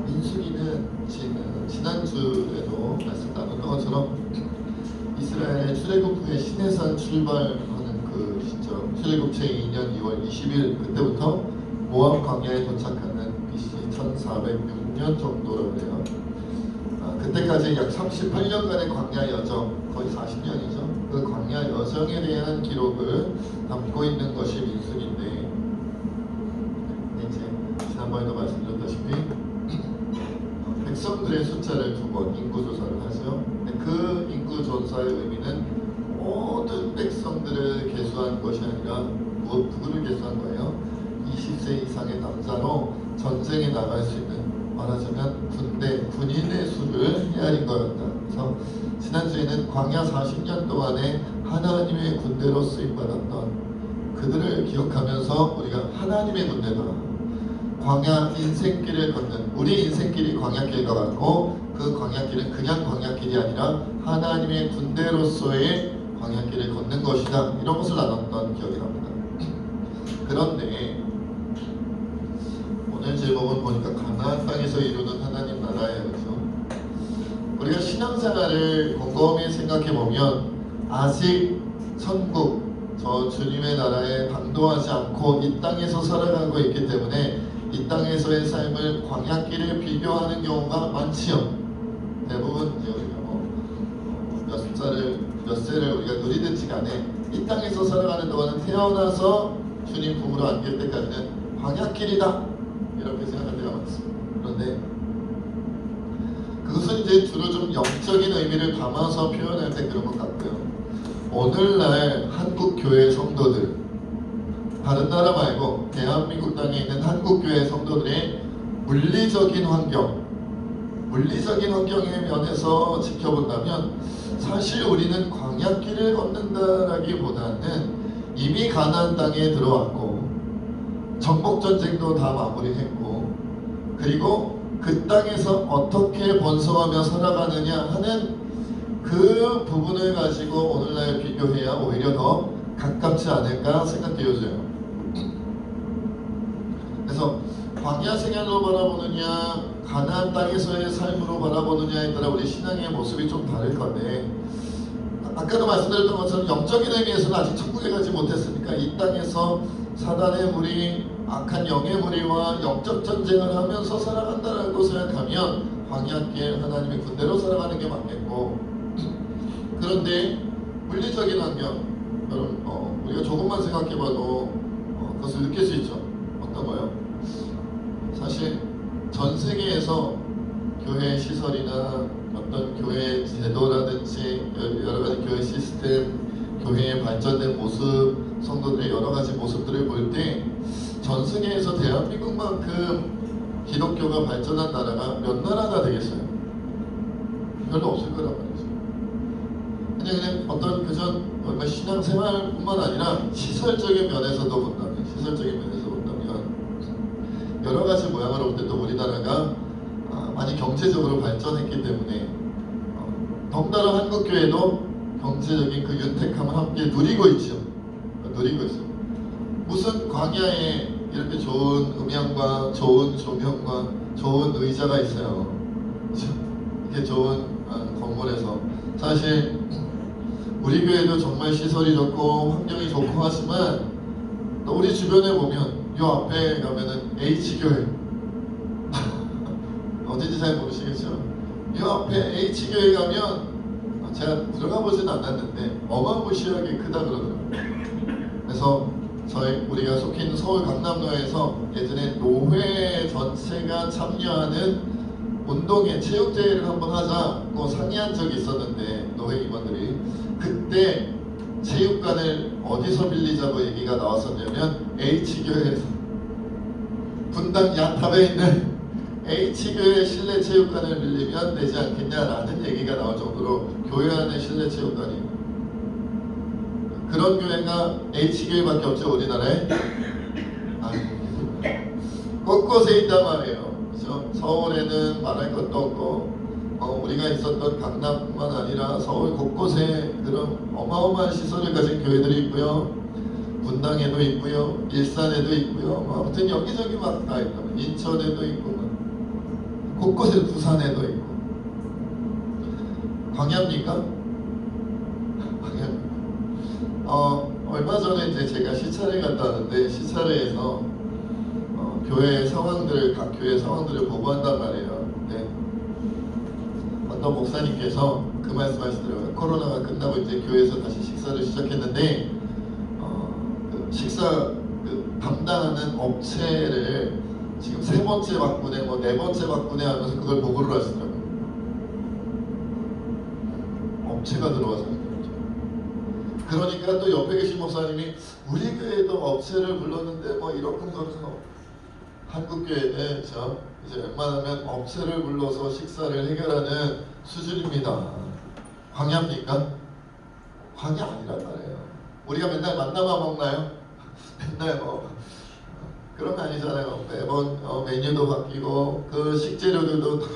민수기는 지난주에도 말씀 나눴던 것처럼 이스라엘의 출애굽 후에 시내산 출발하는 그 시점, 출애굽 제2년 2월 20일 그때부터 모압 광야에 도착하는 BC 1406년 정도라고 해요. 그때까지 약 38년간의 광야 여정, 거의 40년이죠. 그 광야 여정에 대한 기록을 담고 있는 것이 민수기인데, 이제 지난번에도 말씀드렸다시피 백성들의 숫자를 두 번 인구조사를 하죠. 그 인구조사의 의미는 모든 백성들을 계수한 것이 아니라 누구를 계수한 거예요? 20세 이상의 남자로 전쟁에 나갈 수 있는, 말하자면 군인의 수를 헤아린 거였다. 그래서 지난주에는 광야 40년 동안에 하나님의 군대로 쓰임받았던 그들을 기억하면서 우리가 하나님의 군대다, 광야 인생길을 걷는, 우리 인생길이 광야길과 같고 그 광야길은 그냥 광야길이 아니라 하나님의 군대로서의 광야길을 걷는 것이다, 이런 것을 나눴던 기억이 납니다. 그런데 오늘 제목은 보니까 가나안 땅에서 이루는 하나님 나라예요. 그렇죠? 우리가 신앙생활을 곰곰이 생각해보면 아직 천국, 저 주님의 나라에 당도하지 않고 이 땅에서 살아가고 있기 때문에 이 땅에서의 삶을 광야길에 비교하는 경우가 많지요. 대부분 몇 세를 우리가 누리든지 간에 이 땅에서 살아가는 동안은 태어나서 주님 품으로 안길 때까지는 광야길이다, 이렇게 생각할 때가 많습니다. 그런데 그것은 이제 주로 좀 영적인 의미를 담아서 표현할 때 그런 것 같고요. 오늘날 한국 교회 성도들, 다른 나라 말고 대한민국 땅에 있는 한국 교회 성도들의 물리적인 환경의 면에서 지켜본다면 사실 우리는 광야길을 걷는다라기보다는 이미 가나안 땅에 들어왔고 정복전쟁도 다 마무리했고, 그리고 그 땅에서 어떻게 번성하며 살아가느냐 하는 그 부분을 가지고 오늘날 비교해야 오히려 더 가깝지 않을까 생각되어져요. 그래서 광야 생활로 바라보느냐 가나안 땅에서의 삶으로 바라보느냐에 따라 우리 신앙의 모습이 좀 다를 건데, 아까도 말씀드렸던 것처럼 영적인 의미에서는 아직 천국에 가지 못했으니까 이 땅에서 사단의 무리, 악한 영의 무리와 영적 전쟁을 하면서 살아간다라고 생각하면 광야길 하나님의 군대로 살아가는 게 맞겠고, 그런데 물리적인 환경, 여러분 우리가 조금만 생각해봐도 그것을 느낄 수 있죠. 어떤 거요? 사실 전 세계에서 교회 시설이나 어떤 교회 제도라든지 여러 가지 교회 시스템, 교회의 발전된 모습, 성도들의 여러 가지 모습들을 볼 때 전 세계에서 대한민국만큼 기독교가 발전한 나라가 몇 나라가 되겠어요? 별로 없을 거란 말이죠. 그냥 어떤 그전 신앙생활뿐만 아니라 시설적인 면에서도 본다면 여러 가지 모양으로 볼 때도 우리나라가 많이 경제적으로 발전했기 때문에 덩달아 한국교회도 경제적인 그 윤택함을 함께 누리고 있죠. 누리고 있어요. 무슨 광야에 이렇게 좋은 음향과 좋은 조명과 좋은 의자가 있어요. 이렇게 좋은 건물에서 사실 우리 교회도 정말 시설이 좋고 환경이 좋고 하지만 또 우리 주변에 보면 요 앞에 가면은 H교회 어딘지 잘 모르시겠죠? 요 앞에 H교회 가면 제가 들어가 보진 않았는데 어마무시하게 크다 그러더라고요. 그래서 우리가 속해 있는 서울 강남로에서 예전에 노회 전체가 참여하는 운동회 체육대회를 한번 하자고 상의한 적이 있었는데, 노회 임원들이 그때 체육관을 어디서 빌리자고 얘기가 나왔었냐면 H교회에서, 분당 야탑에 있는 H교회 실내 체육관을 빌리면 되지 않겠냐라는 얘기가 나올 정도로 교회 안에 실내 체육관이, 그런 교회가 H교회밖에 없죠 우리나라에. 곳곳에 있단 말이에요. 그렇죠? 서울에는 말할 것도 없고 우리가 있었던 강남뿐만 아니라 서울 곳곳에 그런 어마어마한 시설을 가진 교회들이 있고요. 분당에도 있고요. 일산에도 있고요. 아무튼 여기저기 막 다 있고, 인천에도 있고. 곳곳에 부산에도 있고. 광야입니까? 광야. 얼마 전에 이제 제가 시찰에 갔다 왔는데 시찰회에서 교회 상황들을 각 교회 상황들을 보고한단 말이에요. 네. 어떤 목사님께서 그 말씀하시더라고요. 코로나가 끝나고 이제 교회에서 다시 식사를 시작했는데 그 식사 담당하는 업체를 지금 3번째 바꾸네, 뭐 4번째 바꾸네 하면서 그걸 보고를 하시더라고요. 업체가 들어와서. 그러니까 또 옆에 계신 목사님이 우리 교회도 업체를 불렀는데 뭐 이렇군 저렇군. 한국 교회는 이제 웬만하면 업체를 불러서 식사를 해결하는 수준입니다. 광야입니까? 광야 아니란 말이에요. 우리가 맨날 만나만 먹나요? 맨날 뭐 그런 거 아니잖아요. 매번 메뉴도 바뀌고 그 식재료들도 다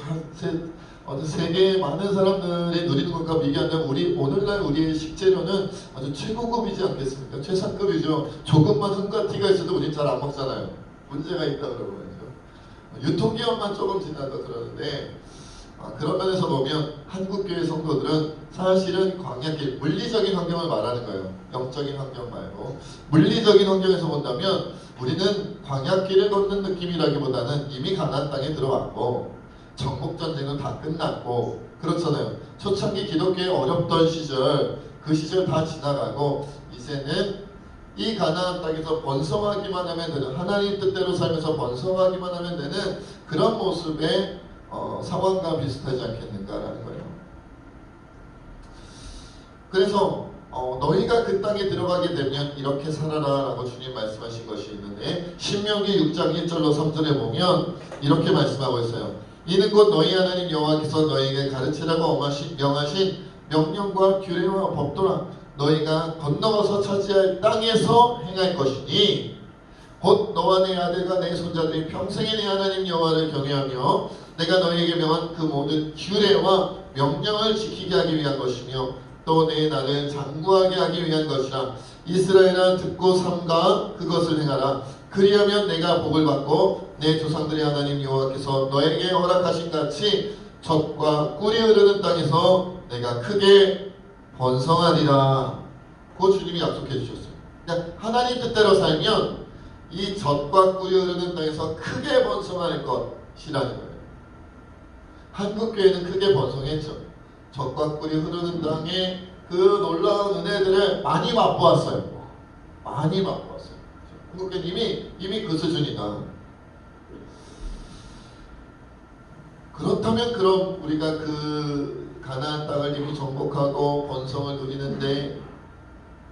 세계의 많은 사람들이 누리는 것과 비교한다면 오늘날 우리의 식재료는 아주 최고급이지 않겠습니까? 최상급이죠. 조금만 흥과티가 있어도 우린 잘 안 먹잖아요. 문제가 있다 그러고 말이죠. 유통기한만 조금 지나다 그러는데 그런 면에서 보면 한국교회 성도들은 사실은 광야길, 물리적인 환경을 말하는 거예요. 영적인 환경 말고 물리적인 환경에서 본다면 우리는 광야길을 걷는 느낌이라기보다는 이미 가나안 땅에 들어왔고 정복전쟁은 다 끝났고 그렇잖아요. 초창기 기독교의 어렵던 시절 그 시절 다 지나가고 이제는 이 가나안 땅에서 번성하기만 하면 되는 하나님 뜻대로 살면서 번성하기만 하면 되는 그런 모습의 상황과 비슷하지 않겠는가라는 거예요. 그래서 너희가 그 땅에 들어가게 되면 이렇게 살아라 라고 주님 말씀하신 것이 있는데 신명기 6장 1절로 3절에 보면 이렇게 말씀하고 있어요. 이는 곧 너희 하나님 여호와께서 너희에게 가르치라고 명하신 명령과 규례와 법도라. 너희가 건너가서 차지할 땅에서 행할 것이니 곧 너와 내 아들과 내 손자들이 평생에 내 하나님 여호와를 경외하며 내가 너희에게 명한 그 모든 규례와 명령을 지키게 하기 위한 것이며 또 내 나를 장구하게 하기 위한 것이라. 이스라엘아 듣고 삼가 그것을 행하라. 그리하면 내가 복을 받고 내 조상들의 하나님 여호와께서 너에게 허락하신 같이 젖과 꿀이 흐르는 땅에서 내가 크게 번성하리라. 그 주님이 약속해 주셨어요. 그러니까 하나님 뜻대로 살면 이 젖과 꿀이 흐르는 땅에서 크게 번성할 것이라는 거예요. 한국교회는 크게 번성했죠. 젖과 꿀이 흐르는 땅에 그 놀라운 은혜들을 많이 맛보았어요. 많이 맛보았어요. 한국교회는 이미 그 수준이다. 그렇다면 그럼 우리가 그 가나안 땅을 이미 정복하고 번성을 누리는데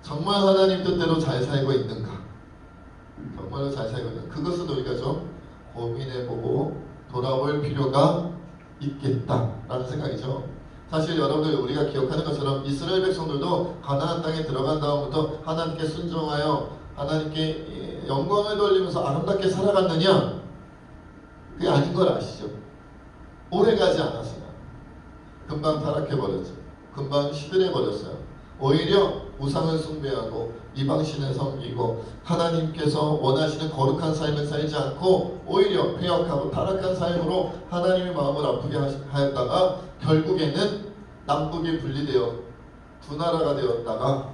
정말 하나님 뜻대로 잘 살고 있는가? 정말로 잘 살고 있는가? 그것은 우리가 좀 고민해보고 돌아볼 필요가 있겠다라는 생각이죠. 사실 여러분들 우리가 기억하는 것처럼 이스라엘 백성들도 가나안 땅에 들어간 다음부터 하나님께 순종하여 하나님께 영광을 돌리면서 아름답게 살아갔느냐? 그게 아닌 걸 아시죠? 오래가지 않았어요. 금방 타락해버렸죠. 금방 시들해버렸어요. 오히려 우상을 숭배하고 이방신을 섬기고 하나님께서 원하시는 거룩한 삶을 살지 않고 오히려 폐역하고 타락한 삶으로 하나님의 마음을 아프게 하였다가 결국에는 남북이 분리되어 두 나라가 되었다가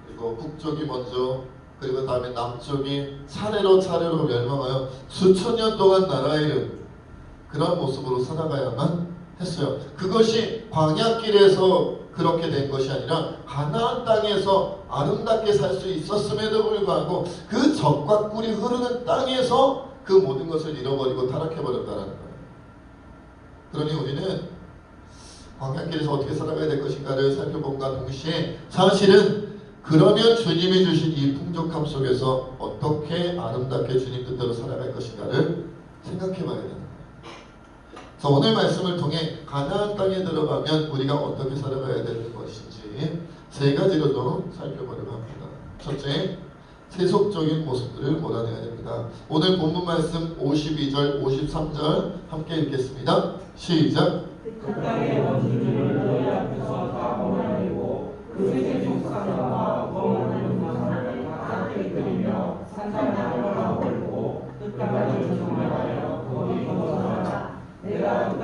그리고 북쪽이 먼저 그리고 다음에 남쪽이 차례로 멸망하여 수천 년 동안 나라의 그런 모습으로 살아가야만 했어요. 그것이 광야길에서 그렇게 된 것이 아니라 가나안 땅에서 아름답게 살 수 있었음에도 불구하고 그 젖과 꿀이 흐르는 땅에서 그 모든 것을 잃어버리고 타락해버렸다는 거예요. 그러니 우리는 광야길에서 어떻게 살아가야 될 것인가를 살펴본과 동시에 사실은 그러면 주님이 주신 이 풍족함 속에서 어떻게 아름답게 주님 뜻대로 살아갈 것인가를 생각해봐야 되는 거예요. 그래서 오늘 말씀을 통해 가나안 땅에 들어가면 우리가 어떻게 살아가야 되는 것인지 세 가지로 좀 살펴보려고 합니다. 첫째, 세속적인 모습들을 몰아내야 됩니다. 오늘 본문 말씀 52절, 53절 함께 읽겠습니다. 시작. 그 땅의 원수들을 너희 앞에서 다 몰아내고 그 세속사람과 범하는 우상을 다 깨뜨리며 산산나무를 하고 끝까지 정말하여 거기 거주하라. 내가 그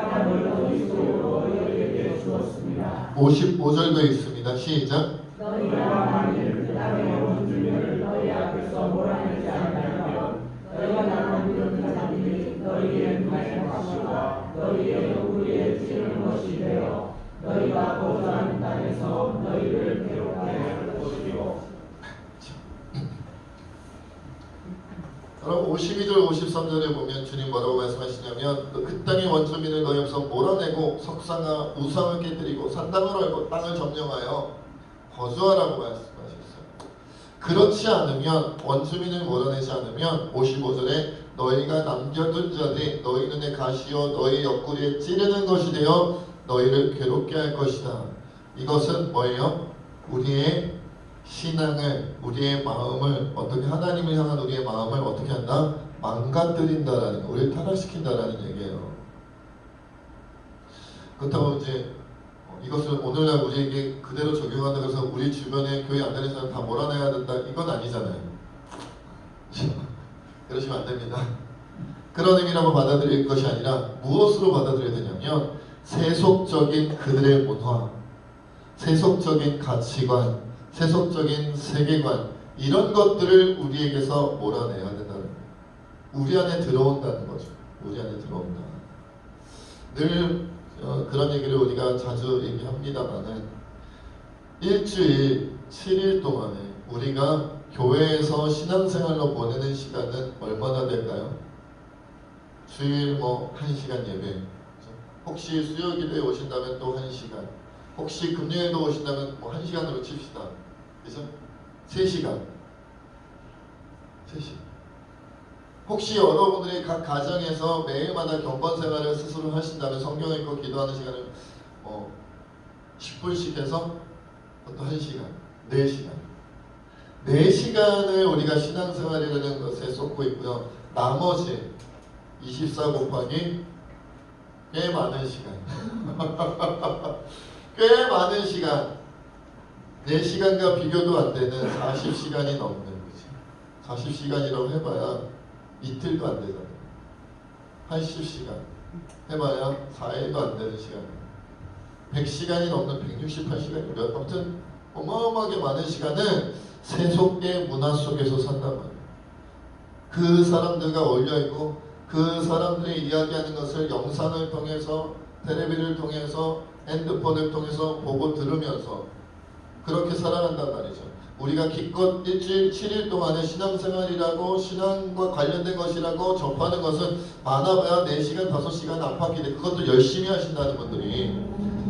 55절도 있습니다. 시작. 너희가 만일 그 땅의 원주민을 너희 앞에서 몰아내지 않으면 너희가 나는 믿는 자들이 너희의 눈의 가시와 너희의 요구에 찌르는 것이 되어 너희가 거주하는 땅에서 너희를 괴롭게 할 것이요. 여러분 52절 53절에 보면 주님 뭐라고 말씀하시냐면 그 땅의 원주민을 너희 앞에서 몰아내고 석상과 우상을 깨뜨리고 산당을 헐고 땅을 점령하여 거주하라고 말씀하셨어요. 그렇지 않으면 원주민을 몰아내지 않으면 55절에 너희가 남겨둔 자들이 너희 눈에 가시어 너희 옆구리에 찌르는 것이 되어 너희를 괴롭게 할 것이다. 이것은 뭐예요? 우리의 신앙을, 우리의 마음을 어떻게 하나님을 향한 우리의 마음을 어떻게 한다? 망가뜨린다라는 거, 우리를 타락시킨다라는 얘기예요. 그렇다고 이제 이것을 오늘날 우리에게 그대로 적용한다 그래서 우리 주변에 교회 안 다니는 사람 다 몰아내야 된다 이건 아니잖아요. 그러시면 안 됩니다. 그런 의미라고 받아들일 것이 아니라 무엇으로 받아들여야 되냐면 세속적인 그들의 문화, 세속적인 가치관, 세속적인 세계관 이런 것들을 우리에게서 몰아내야 된다는 거예요. 우리 안에 들어온다는 거죠. 우리 안에 들어온다. 늘 그런 얘기를 우리가 자주 얘기합니다만은 일주일 7일 동안에 우리가 교회에서 신앙생활로 보내는 시간은 얼마나 될까요? 주일 뭐 1시간 예배, 혹시 수요일에 오신다면 또 1시간, 혹시 금요일도 오신다면 뭐 1시간으로 칩시다. 그죠? 3시간. 3시간. 혹시 여러분들이 각 가정에서 매일마다 경건 생활을 스스로 하신다면 성경 읽고 기도하는 시간을 10분씩 해서 또 1시간, 4시간. 4시간을 우리가 신앙생활이라는 것에 쏟고 있고요. 나머지 24 곱하기 꽤 많은 시간. 꽤 많은 시간. 4시간과 비교도 안 되는 40시간이 넘는 거지. 40시간이라고 해봐야 이틀도 안 되잖아요. 80시간 해봐야 4일도 안 되는 시간이에요. 100시간이 넘는 168시간이고요. 아무튼 어마어마하게 많은 시간을 세속의 문화 속에서 산단 말이에요. 그 사람들과 어울려있고 그 사람들이 이야기하는 것을 영상을 통해서 텔레비를 통해서 핸드폰을 통해서 보고 들으면서 그렇게 살아간단 말이죠. 우리가 기껏 일주일 7일 동안의 신앙생활이라고 신앙과 관련된 것이라고 접하는 것은 많아봐야 4시간 5시간 안팎인데 그것도 열심히 하신다는 분들이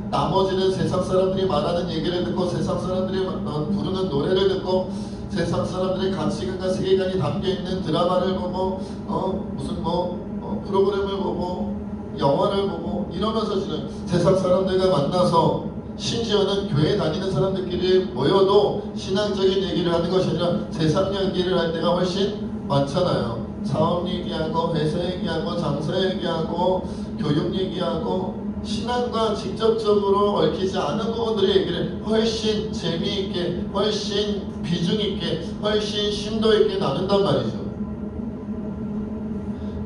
나머지는 세상 사람들이 말하는 얘기를 듣고 세상 사람들이 부르는 노래를 듣고 세상 사람들의 가치관과 세계관이 담겨있는 드라마를 보고 무슨 프로그램을 보고 영화를 보고 이러면서 지금 세상 사람들과 만나서 심지어는 교회 다니는 사람들끼리 모여도 신앙적인 얘기를 하는 것이 아니라 세상 얘기를 할 때가 훨씬 많잖아요. 사업 얘기하고 회사 얘기하고 장사 얘기하고 교육 얘기하고 신앙과 직접적으로 얽히지 않은 부분들의 얘기를 훨씬 재미있게 훨씬 비중있게 훨씬 심도있게 나눈단 말이죠.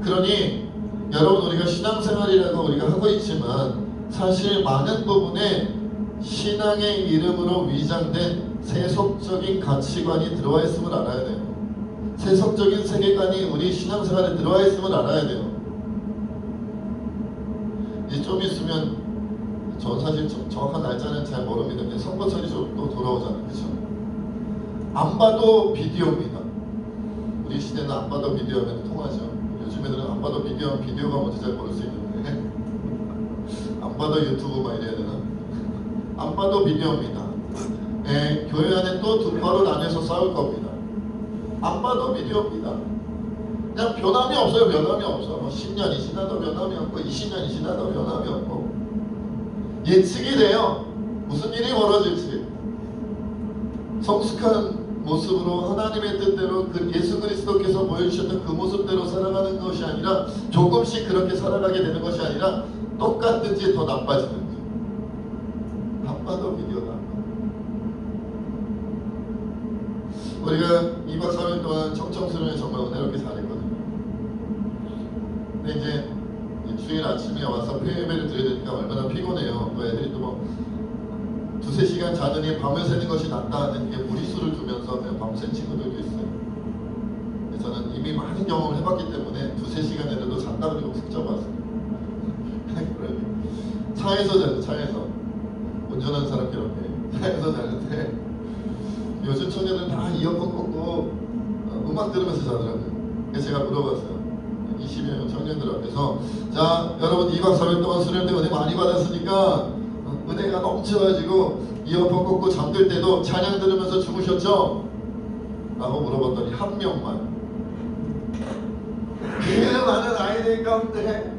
그러니 여러분 우리가 신앙생활이라고 우리가 하고 있지만 사실 많은 부분에 신앙의 이름으로 위장된 세속적인 가치관이 들어와 있음을 알아야 돼요. 세속적인 세계관이 우리 신앙생활에 들어와 있음을 알아야 돼요. 이제 좀 있으면 저 사실 정확한 날짜는 잘 모릅니다. 선거철이 또 돌아오잖아요. 그렇죠? 안 봐도 비디오입니다. 우리 시대는 안 봐도 비디오면 통하죠. 요즘 애들은 안 봐도 비디오가 뭔지 잘 모를 수 있는데 안 봐도 유튜브 막 이래야 되나? 안 봐도 비디오입니다. 교회 안에 또 두 파로 나뉘어서 싸울 겁니다. 안 봐도 비디오입니다. 그냥 변함이 없어요. 변함이 없어. 뭐 10년이 지나도 변함이 없고 20년이 지나도 변함이 없고 예측이 돼요. 무슨 일이 벌어질지. 성숙한 모습으로 하나님의 뜻대로 그 예수 그리스도께서 보여주셨던 그 모습대로 살아가는 것이 아니라 조금씩 그렇게 살아가게 되는 것이 아니라 똑같든지 더 나빠지는지. 안 봐도 비디오다. 우리가 2박 3일 동안 청청수련을 정말 은혜롭게 잘했거든요. 근데 이제 주일 아침에 와서 폐예배를 드려야 되니까 얼마나 피곤해요. 또 애들이 또 뭐 두세 시간 자느니 밤을 새는 것이 낫다는 게 무리수를 두면서 밤샌 친구들도 있어요. 저는 이미 많은 경험을 해봤기 때문에 두세 시간 내려도 잔다 그러고 푹 잡았어요. 차에서 자요. 차에서 운전하는 사람 이렇게 차에서 자는데 요즘 청년들은 다 이어폰 꽂고 음악 들으면서 자더라고요. 그래서 제가 물어봤어요. 20여 명 청년들 앞에서, 자 여러분 2박 3일 동안 수련회 은혜 많이 받았으니까 은혜가 넘쳐가지고 이어폰 꽂고 잠들 때도 찬양 들으면서 주무셨죠? 라고 물어봤더니 한 명만, 그 많은 아이들 가운데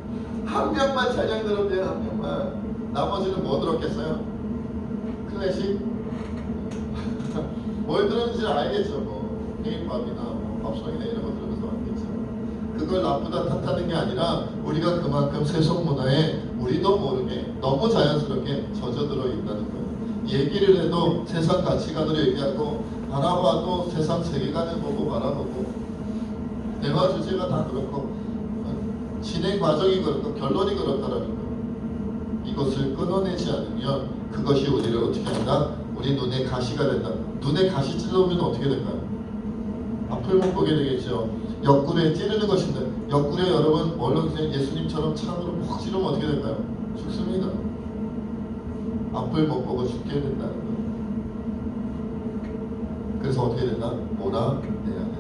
한 명만 찬양 들었대요. 한 명만. 나머지는 뭐 들었겠어요? 클래식? 뭘 들었는지 알겠죠. 뭐 케이팝이나 뭐 팝송이나 이런 거 들으면서 왔겠죠. 그걸 나쁘다 탓하는 게 아니라 우리가 그만큼 세속 문화에 우리도 모르게 너무 자연스럽게 젖어들어 있다는 거예요. 얘기를 해도 세상 가치관으로 얘기하고, 바라봐도 세상 세계관을 보고 바라보고, 대화 주제가 다 그렇고 진행 과정이 그렇고 결론이 그렇다라는 거예요. 이것을 끊어내지 않으면 그것이 우리를 어떻게 한다? 우리 눈에 가시가 된다. 눈에 가시 찔러오면 어떻게 될까요? 앞을 못 보게 되겠죠. 옆구리에 찌르는 것인데, 옆구리에 여러분 얼른 예수님처럼 창으로 푹 찌르면 어떻게 될까요? 죽습니다. 앞을 못 보고 죽게 된다는 거예요. 그래서 어떻게 된다? 몰아내야 된다.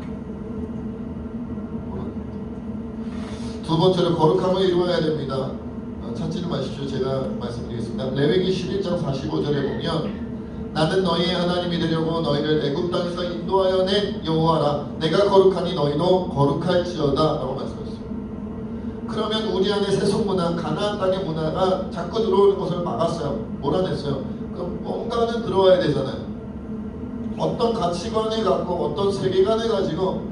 두 번째로 거룩함을 이루어야 됩니다. 찾지는 마십시오. 제가 말씀드리겠습니다. 레위기 11장 45절에 보면, 나는 너희의 하나님이 되려고 너희를 애굽 땅에서 인도하여 낸 여호와라. 내가 거룩하니 너희도 거룩할지어다 라고 말씀했어요. 그러면 우리 안에 세속 문화, 가나안 땅의 문화가 자꾸 들어오는 것을 막았어요. 몰아냈어요. 그럼 뭔가는 들어와야 되잖아요. 어떤 가치관을 갖고 어떤 세계관을 가지고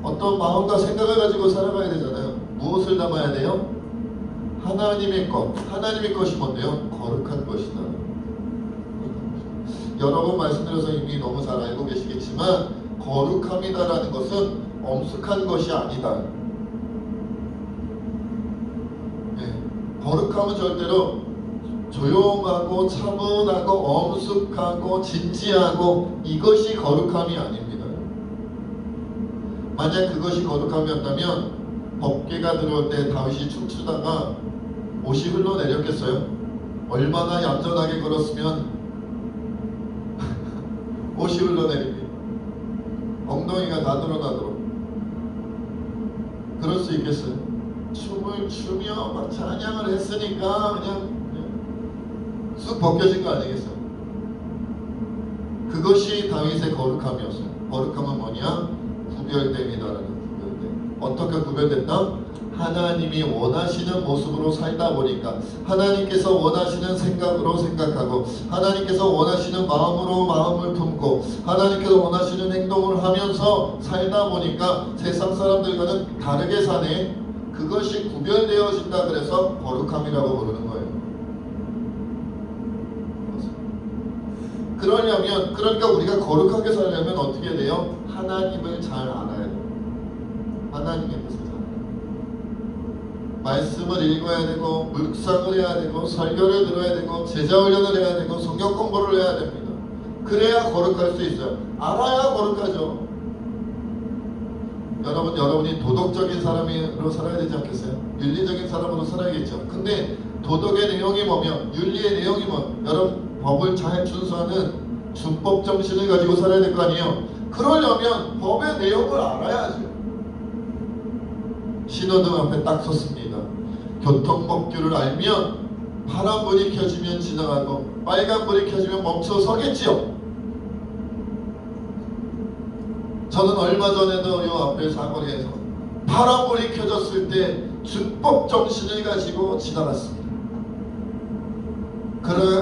어떤 마음과 생각을 가지고 살아가야 되잖아요. 무엇을 담아야 돼요? 하나님의 것. 하나님의 것이 뭔데요? 거룩한 것이다. 여러 번 말씀드려서 이미 너무 잘 알고 계시겠지만, 거룩함이다라는 것은 엄숙한 것이 아니다. 네. 거룩함은 절대로 조용하고 차분하고 엄숙하고 진지하고 이것이 거룩함이 아닙니다. 만약 그것이 거룩함이었다면 법궤가 들어올 때 다윗이 춤추다가 옷이 흘러내렸겠어요? 얼마나 얌전하게 걸었으면 옷이 흘러내립니다. 엉덩이가 다 드러나도록. 그럴 수 있겠어요? 춤을 추며 막 찬양을 했으니까 그냥 쑥 벗겨진 거 아니겠어요? 그것이 다윗의 거룩함이었어요. 거룩함은 뭐냐? 구별됨이다라는 구별됨. 어떻게 구별됐다? 하나님이 원하시는 모습으로 살다 보니까, 하나님께서 원하시는 생각으로 생각하고, 하나님께서 원하시는 마음으로 마음을 품고, 하나님께서 원하시는 행동을 하면서 살다 보니까 세상 사람들과는 다르게 사네. 그것이 구별되어진다. 그래서 거룩함이라고 부르는 거예요. 그러니까 우리가 거룩하게 살려면 어떻게 돼요? 하나님을 잘 알아야 돼요. 하나님의 뜻을 잘 알아야 돼요. 말씀을 읽어야 되고, 묵상을 해야 되고, 설교를 들어야 되고, 제자 훈련을 해야 되고, 성경 공부를 해야 됩니다. 그래야 거룩할 수 있어요. 알아야 거룩하죠. 여러분이 도덕적인 사람으로 살아야 되지 않겠어요? 윤리적인 사람으로 살아야겠죠. 근데 도덕의 내용이 뭐며 윤리의 내용이 뭐, 여러분 법을 잘 준수하는 준법 정신을 가지고 살아야 될 거 아니에요. 그러려면 법의 내용을 알아야죠. 신호등 앞에 딱 섰습니다. 교통법규를 알면 파란불이 켜지면 지나가고 빨간불이 켜지면 멈춰 서겠지요. 저는 얼마 전에도 이 앞에 사거리에서 파란불이 켜졌을 때 준법 정신을 가지고 지나갔습니다.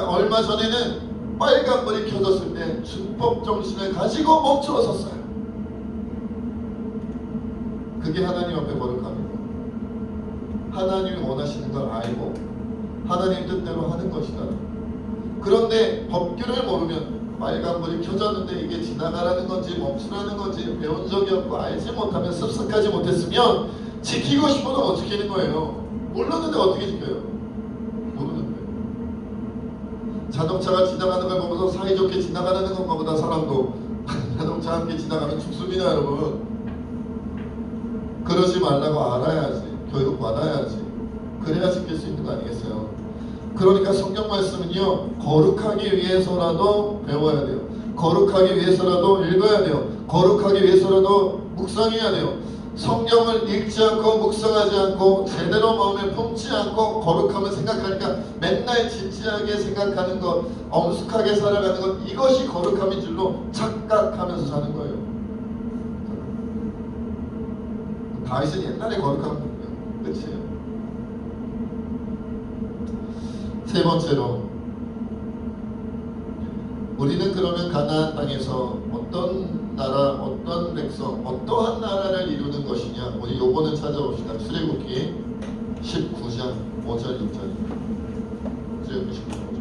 얼마 전에는 빨간불이 켜졌을 때 준법 정신을 가지고 멈춰 섰어요. 그게 하나님 앞에 거룩함이고, 하나님이 원하시는 걸 알고 하나님 뜻대로 하는 것이다. 그런데 법규를 모르면, 빨간불이 켜졌는데 이게 지나가라는 건지 멈추라는 건지 배운 적이 없고 알지 못하면, 습득하지 못했으면 지키고 싶어도 못 지키는 거예요. 몰랐는데 어떻게 지켜요? 모르는 거예요. 자동차가 지나가는 걸 보면서 사이좋게 지나가는 것보다 사람도 자동차 함께 지나가면 죽습니다, 여러분. 그러지 말라고 알아야지, 교육 받아야지. 그래야 지킬 수 있는 거 아니겠어요? 그러니까 성경 말씀은요, 거룩하기 위해서라도 배워야 돼요. 거룩하기 위해서라도 읽어야 돼요. 거룩하기 위해서라도 묵상해야 돼요. 성경을 읽지 않고 묵상하지 않고 제대로 마음에 품지 않고 거룩함을 생각하니까 맨날 진지하게 생각하는 것, 엄숙하게 살아가는 것, 이것이 거룩함인 줄로 착각하면서 사는 거예요. 다윗은 옛날에 거룩한 분이에요. 끝이에요. 세 번째로, 우리는 그러면 가나안 땅에서 어떤 나라, 어떤 백성, 어떠한 나라를 이루는 것이냐? 우리 요거는 찾아봅시다. 출애굽기 19장 5절 6절입니다. 출애굽기 19장 5절 6절.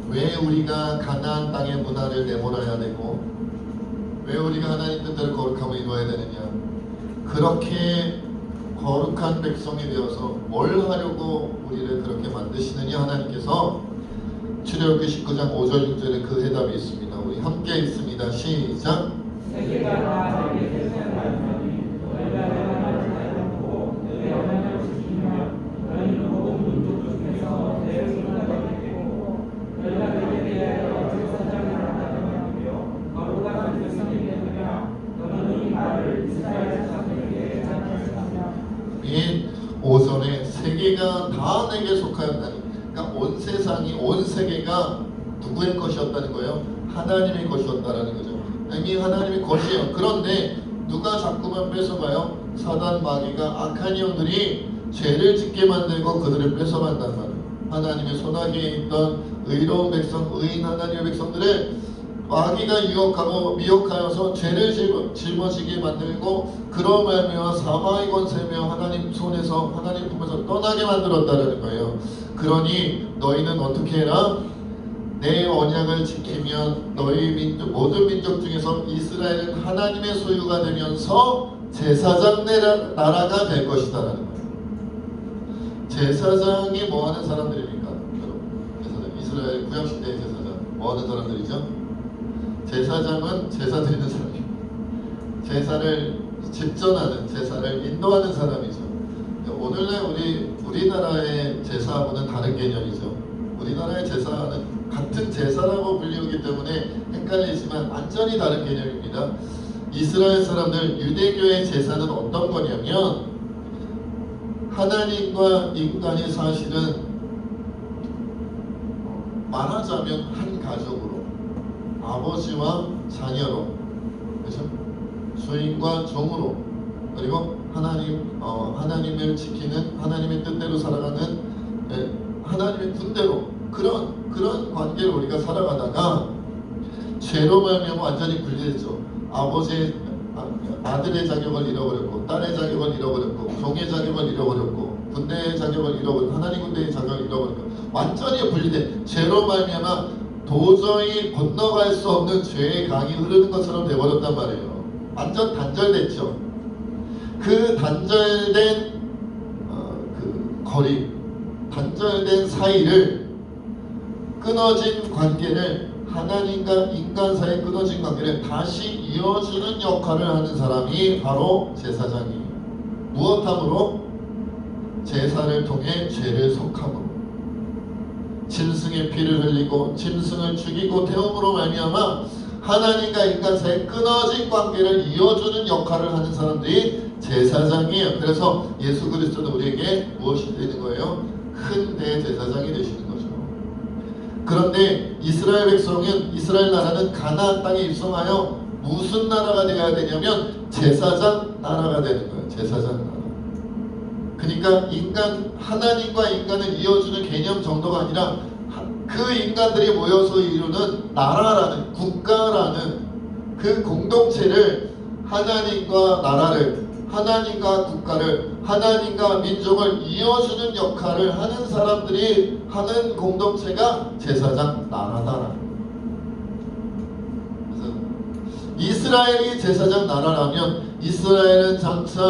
왜 우리가 가나안 땅의 문화를 내몰아야 되고, 왜 우리가 하나님 뜻대로 거룩함을 이루어야 되느냐? 그렇게 거룩한 백성이 되어서 뭘 하려고 우리를 그렇게 만드시느냐? 하나님께서 출애굽기 19장 5절 6절에 그 해답이 있습니다. 우리 함께 읽습니다. 시작. 세계가 다 내게 세상을 알지니 너희가 내 말을 잘 듣고 내 언약을 지키면 너희는 모든 민족 중에서 내 백성이 되겠고 너희가 내게 대하여 제사장을 하나님이며 거룩한 백성이 되느냐 너는 이 말을 이스라엘 자손에게 전하였으며. 이 5절에 세계가 다 내게 속하였다니, 그러니까 온 세상이, 온 세계가 누구의 것이었다는 거예요? 하나님의 것이었다라는 거죠. 이미 하나님의 것이에요. 그런데 누가 자꾸만 뺏어가요? 사단, 마귀가, 악한 영들이 죄를 짓게 만들고 그들을 뺏어간단 말이에요. 하나님의 손아귀에 있던 의로운 백성, 의인 하나님의 백성들을 마귀가 유혹하고 미혹하여서 죄를 짊어지게 만들고 그로 말미암아 사망의 권세며 하나님 손에서, 하나님 품에서 떠나게 만들었다는 거예요. 그러니 너희는 어떻게 해라? 내 언약을 지키면 너희 민족, 모든 민족 중에서 이스라엘은 하나님의 소유가 되면서 제사장 나라가 될 것이다라는 거예요. 제사장이 뭐 하는 사람들입니까? 여러분, 제사장, 이스라엘 구약시대의 제사장 뭐 하는 사람들이죠? 제사장은 제사 드리는 사람입니다. 제사를 집전하는, 제사를 인도하는 사람이죠. 오늘날 우리나라의 제사하고는 다른 개념이죠. 우리나라의 제사는 같은 제사라고 불리우기 때문에 헷갈리지만 완전히 다른 개념입니다. 이스라엘 사람들, 유대교의 제사는 어떤 거냐면 하나님과 인간이 사실은 말하자면 한 가족으로, 아버지와 자녀로, 그렇죠? 주인과 종으로, 그리고 하나님을 지키는, 하나님의 뜻대로 살아가는 하나님의 군대로, 그런 관계로 우리가 살아가다가 죄로 말미암아 완전히 분리했죠. 아들의 자격을 잃어버렸고, 딸의 자격을 잃어버렸고, 종의 자격을 잃어버렸고, 군대의 자격을 잃어버렸고, 하나님 군대의 자격을 잃어버렸고, 완전히 분리된, 죄로 말미암아 도저히 건너갈 수 없는 죄의 강이 흐르는 것처럼 되어버렸단 말이에요. 완전 단절됐죠. 그 단절된 그 거리, 단절된 사이를, 끊어진 관계를, 하나님과 인간 사이의 끊어진 관계를 다시 이어주는 역할을 하는 사람이 바로 제사장이에요. 무엇함으로? 제사를 통해 죄를 속함으로, 짐승의 피를 흘리고 짐승을 죽이고 태움으로 말미암아 하나님과 인간 사이의 끊어진 관계를 이어주는 역할을 하는 사람들이 제사장이에요. 그래서 예수 그리스도는 우리에게 무엇이 되는 거예요? 큰 대제사장이 되시는 거죠. 그런데 이스라엘 백성은, 이스라엘 나라는 가나안 땅에 입성하여 무슨 나라가 되어야 되냐면 제사장 나라가 되는 거예요. 제사장 나라. 그러니까 하나님과 인간을 이어주는 개념 정도가 아니라 그 인간들이 모여서 이루는 나라라는, 국가라는 그 공동체를, 하나님과 나라를, 하나님과 국가를, 하나님과 민족을 이어주는 역할을 하는 사람들이 하는 공동체가 제사장 나라다라는 거예요. 그래서 이스라엘이 제사장 나라라면 이스라엘은 장차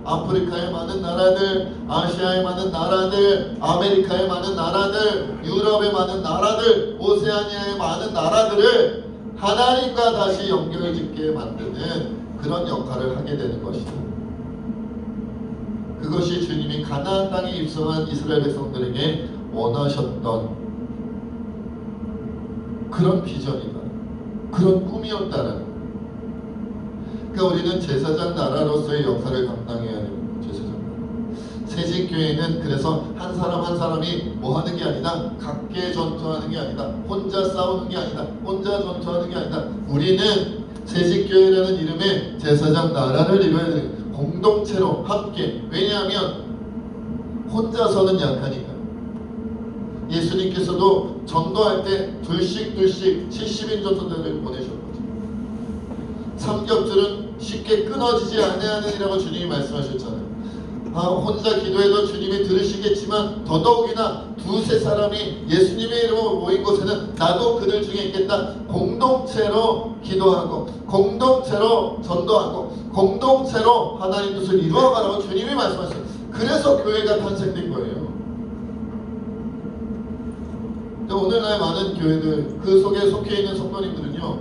아프리카의 많은 나라들, 아시아의 많은 나라들, 아메리카의 많은 나라들, 유럽의 많은 나라들, 오세아니아의 많은 나라들을 하나님과 다시 연결짓게 만드는 그런 역할을 하게 되는 것이다. 그것이 주님이 가나안 땅에 입성한 이스라엘 백성들에게 원하셨던 그런 비전이다. 그런 꿈이었다는. 그러니까 우리는 제사장 나라로서의 역할을 감당해야 돼요. 제사장 나라. 새신교회는 그래서 한 사람 한 사람이 뭐 하는 게 아니다. 각계 전투하는 게 아니다. 혼자 싸우는 게 아니다. 혼자 전투하는 게 아니다. 우리는 새신교회라는 이름의 제사장 나라를 이루어야 되는 공동체로 함께. 왜냐하면 혼자서는 약하니까. 예수님께서도 전도할 때 둘씩 70인 전도자를 보내셨거든요. 삼겹줄은 쉽게 끊어지지 아니하느니라고 주님이 말씀하셨잖아요. 혼자 기도해도 주님이 들으시겠지만 더더욱이나 두세 사람이 예수님의 이름으로 모인 곳에는 나도 그들 중에 있겠다. 공동체로 기도하고 공동체로 전도하고 공동체로 하나님 뜻을 이루어가라고 주님이 말씀하셨어요. 그래서 교회가 탄생된 거예요. 오늘날 많은 교회들, 그 속에 속해 있는 성도님들은요,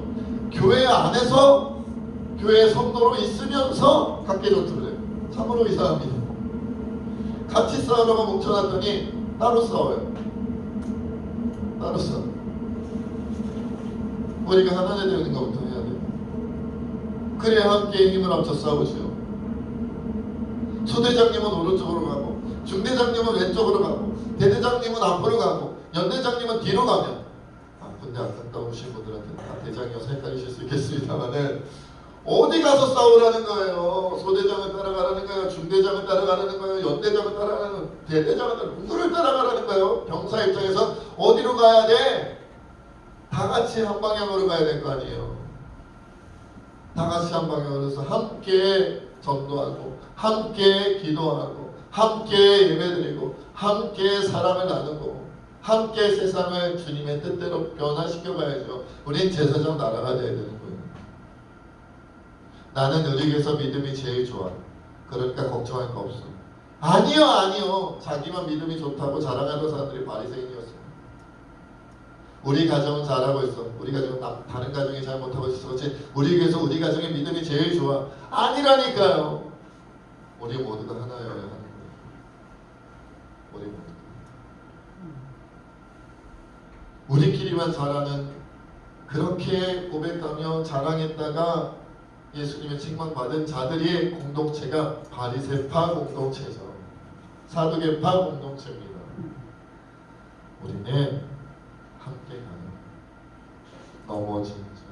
교회 안에서 교회 성도로 있으면서 각계 전투를 해요. 참으로 이상합니다. 같이 싸우려고 뭉쳐놨더니 따로 싸워요. 따로 싸워. 우리가 하나 되는 것부터 해야 돼요. 그래야 함께 힘을 합쳐 싸우죠. 소대장님은 오른쪽으로 가고, 중대장님은 왼쪽으로 가고, 대대장님은 앞으로 가고, 연대장님은 뒤로 가면, 근데 아까 오신 분들한테 대장이어서 헷갈리실 수 있겠습니다만은 어디 가서 싸우라는 거예요. 소대장을 따라가라는 거예요. 중대장을 따라가라는 거예요. 연대장을 따라가라는 거예요. 대대장을 따라가라는 거예요. 누구를 따라가라는 거예요. 병사 입장에서 어디로 가야 돼? 다 같이 한 방향으로 가야 될 거 아니에요. 다 같이 한 방향으로 해서 함께 전도하고 함께 기도하고 함께 예배드리고 함께 사랑을 나누고 함께 세상을 주님의 뜻대로 변화시켜 가야죠. 우린 제사장 나라가 돼야 되는 거예요. 나는 의리에서 믿음이 제일 좋아. 그러니까 걱정할 거 없어. 아니요. 자기만 믿음이 좋다고 자랑하는 사람들이 바리새인이었어요. 우리 가정은 잘하고 있어. 우리 가정은 다른 가정이 잘 못하고 있어. 그렇지? 우리 교회에서 우리 가정의 믿음이 제일 좋아. 아니라니까요. 우리 모두가 하나여야 하는 거예요. 우리 모두. 우리끼리만 잘하는, 그렇게 고백하며 자랑했다가 예수님의 칭망받은 자들의 공동체가 바리새파 공동체죠. 사두개파 공동체입니다. 우리는 함께 가는, 넘어진 자,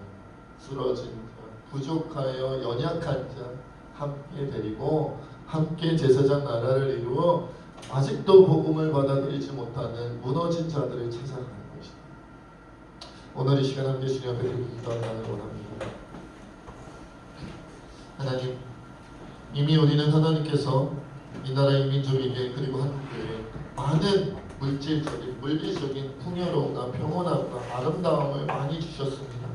쓰러진 자, 부족하여 연약한 자 함께 데리고 함께 제사장 나라를 이루어 아직도 복음을 받아들이지 못하는 무너진 자들을 찾아가는 것이다. 오늘 이 시간 함께 주님 앞에 기도하기를 원합니다. 하나님, 이미 우리는 하나님께서 이 나라의 민족에게 그리고 한국교회에 많은 물리적인 풍요로움과 평온함과 아름다움을 많이 주셨습니다.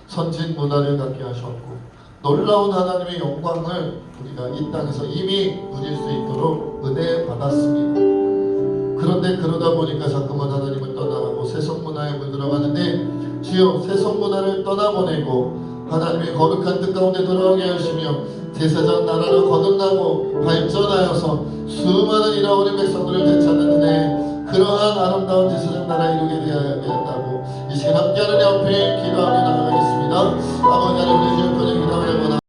선진 문화를 갖게 하셨고 놀라운 하나님의 영광을 우리가 이 땅에서 이미 누릴 수 있도록 은혜 받았습니다. 그런데 그러다 보니까 자꾸만 하나님을 떠나가고 세속문화에 물들어가는데 주여 세속문화를 떠나보내고 하나님의 거룩한 뜻 가운데 돌아오게 하시며 제사장 나라로 거듭나고 발전하여서 수많은 잃어버린 백성들을 되찾는 은혜, 그러한 아름다운 제사장 나라 이루게 되어야 한다고 이 시간 함께하는 옆에 기도하며 나아가겠습니다. 아버지 하나님,